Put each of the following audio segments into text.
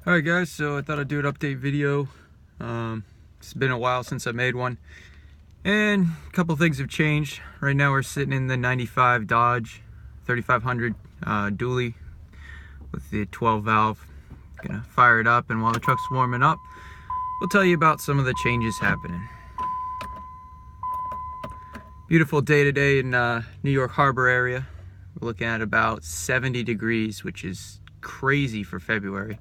Alright guys, so I thought I'd do an update video. It's been a while since I made one, and a couple things have changed. Right now we're sitting in the 95 Dodge 3500 dually with the 12 valve. Gonna fire it up, and while the truck's warming up, we'll tell you about some of the changes happening. Beautiful day today in New York Harbor area. We're looking at about 70 degrees, which is crazy for February.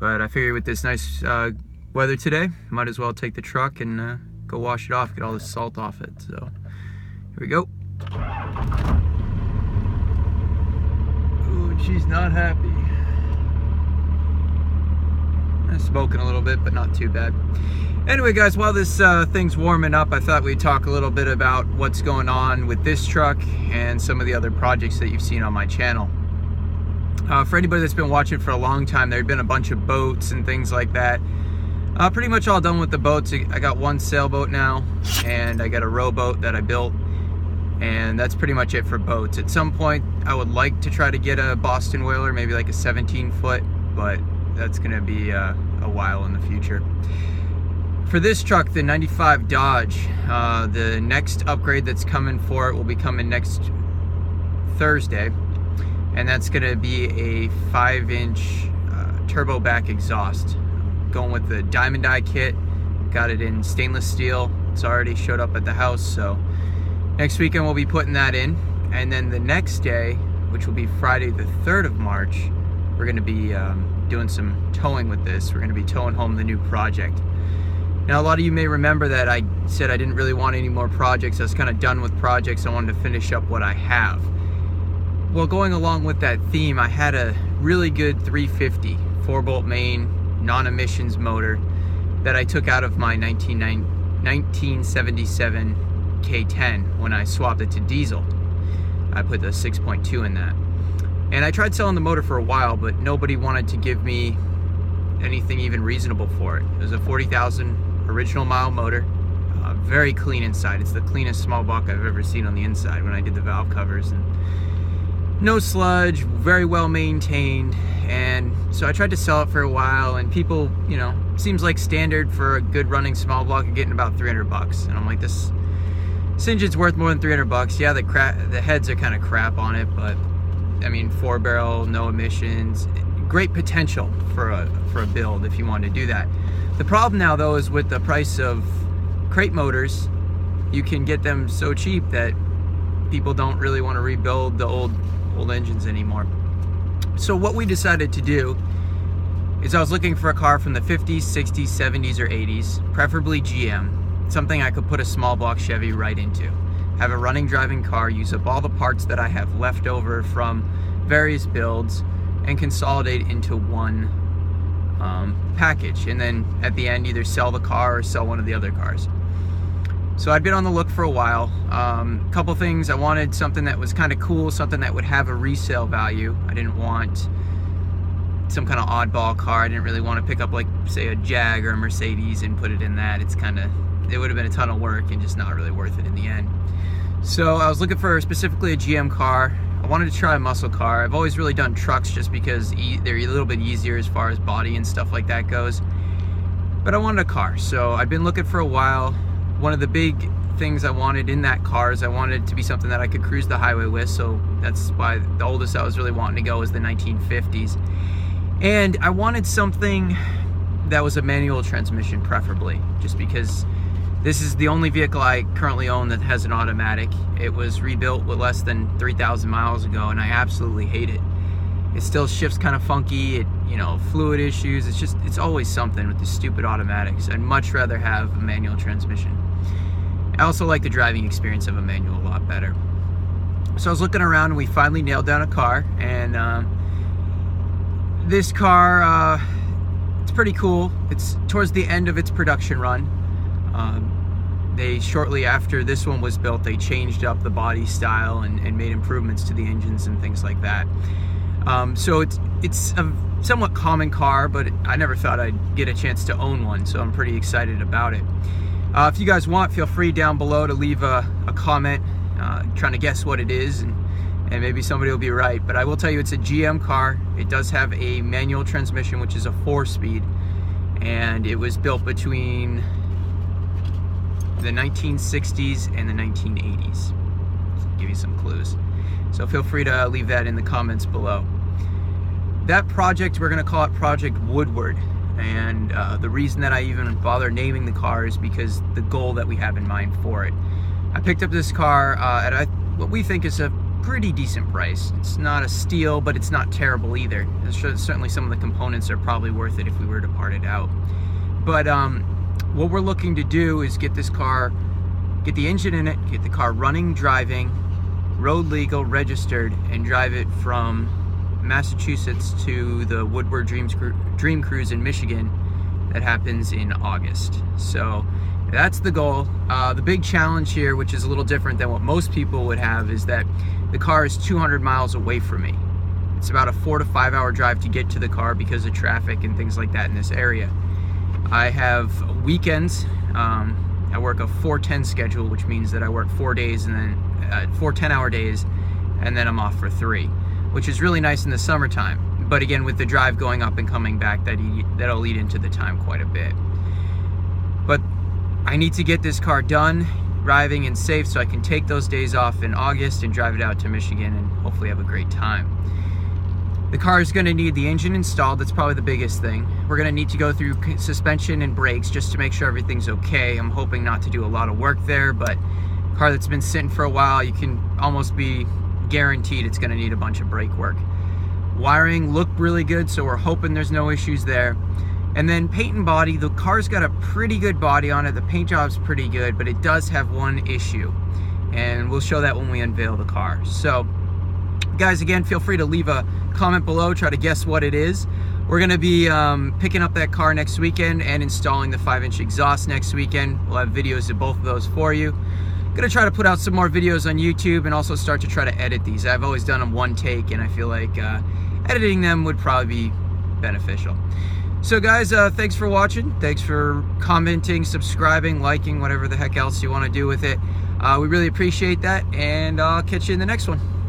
But I figured with this nice weather today, might as well take the truck and go wash it off, get all the salt off it. So here we go. Ooh, she's not happy. Smoking a little bit, but not too bad. Anyway guys, while this thing's warming up, I thought we'd talk a little bit about what's going on with this truck and some of the other projects that you've seen on my channel. For anybody that's been watching for a long time, there have been a bunch of boats and things like that. Pretty much all done with the boats. I got one sailboat now, and I got a rowboat that I built, and that's pretty much it for boats. At some point, I would like to try to get a Boston whaler, maybe like a 17-foot, but that's gonna be a while in the future. For this truck, the 95 Dodge, the next upgrade that's coming for it will be coming next Thursday. And that's going to be a 5-inch turbo back exhaust. Going with the diamond eye kit. Got it in stainless steel. It's already showed up at the house, so next weekend we'll be putting that in. And then the next day, which will be Friday the 3rd of March, we're going to be doing some towing with this. We're going to be towing home the new project. Now, a lot of you may remember that I said I didn't really want any more projects. I was kind of done with projects. I wanted to finish up what I have. Well, going along with that theme, I had a really good 350 4-bolt main non-emissions motor that I took out of my 1977 K10 when I swapped it to diesel. I put the 6.2 in that. And I tried selling the motor for a while, but nobody wanted to give me anything even reasonable for it. It was a 40,000 original mile motor, very clean inside. It's the cleanest small block I've ever seen on the inside when I did the valve covers. And no sludge, very well maintained. And so I tried to sell it for a while, and people, you know, seems like standard for a good running small block are getting about 300 bucks. And I'm like, this engine's worth more than 300 bucks. Yeah, the heads are kind of crap on it, but I mean, 4-barrel, no emissions, great potential for a build if you want to do that. The problem now though is with the price of crate motors, you can get them so cheap that people don't really want to rebuild the old engines anymore. So what we decided to do is I was looking for a car from the 50s, 60s, 70s, or 80s, preferably GM, something I could put a small block Chevy right into. Have a running driving car, use up all the parts that I have left over from various builds, and consolidate into one package, and then at the end either sell the car or sell one of the other cars. So I'd been on the look for a while. Couple things. I wanted something that was kind of cool, something that would have a resale value. I didn't want some kind of oddball car. I didn't really want to pick up, like, say, a Jag or a Mercedes and put it in that. It would have been a ton of work and just not really worth it in the end. So I was looking for specifically a GM car. I wanted to try a muscle car. I've always really done trucks just because they're a little bit easier as far as body and stuff like that goes. But I wanted a car, so I've been looking for a while. One of the big things I wanted in that car is I wanted it to be something that I could cruise the highway with, so that's why the oldest I was really wanting to go was the 1950s. And I wanted something that was a manual transmission, preferably, just because this is the only vehicle I currently own that has an automatic. It was rebuilt with less than 3,000 miles ago, and I absolutely hate it. It still shifts kind of funky, fluid issues. It's always something with the stupid automatics. I'd much rather have a manual transmission. I also like the driving experience of a manual a lot better. So I was looking around, and we finally nailed down a car, and this car, it's pretty cool. It's towards the end of its production run. They shortly after this one was built, they changed up the body style and made improvements to the engines and things like that. So it's a somewhat common car, but I never thought I'd get a chance to own one, so I'm pretty excited about it. If you guys want, feel free down below to leave a comment trying to guess what it is, and and maybe somebody will be right, but I will tell you it's a GM car. It does have a manual transmission, which is a 4-speed, and it was built between the 1960s and the 1980s. Just to give you some clues. So feel free to leave that in the comments below. That project, we're going to call it Project Woodward, and the reason that I even bother naming the car is because the goal that we have in mind for it. I picked up this car at what we think is a pretty decent price. It's not a steal, but it's not terrible either. Certainly some of the components are probably worth it if we were to part it out. But what we're looking to do is get this car, get the engine in it, get the car running, driving, road legal, registered, and drive it from Massachusetts to the Woodward Dream Cruise in Michigan that happens in August. So that's the goal. The big challenge here, which is a little different than what most people would have, is that the car is 200 miles away from me. It's about a 4 to 5 hour drive to get to the car because of traffic and things like that in this area. I have weekends. I work a 4-10 schedule, which means that I work 4 days and then 4 10-hour days, and then I'm off for 3, which is really nice in the summertime. But again, with the drive going up and coming back, that'll eat into the time quite a bit. But I need to get this car done, driving and safe, so I can take those days off in August and drive it out to Michigan and hopefully have a great time. The car is going to need the engine installed. That's probably the biggest thing. We're going to need to go through suspension and brakes just to make sure everything's okay. I'm hoping not to do a lot of work there, but a car that's been sitting for a while, you can almost be guaranteed it's going to need a bunch of brake work. Wiring looked really good, so we're hoping there's no issues there. And then paint and body, the car's got a pretty good body on it. The paint job's pretty good, but it does have one issue, and we'll show that when we unveil the car. So guys, again, feel free to leave a comment below, try to guess what it is. We're gonna be picking up that car next weekend and installing the 5-inch exhaust next weekend. We'll have videos of both of those for you. Gonna try to put out some more videos on YouTube and also start to try to edit these. I've always done them one take, and I feel like editing them would probably be beneficial. So guys, thanks for watching. Thanks for commenting, subscribing, liking, whatever the heck else you want to do with it. We really appreciate that, and I'll catch you in the next one.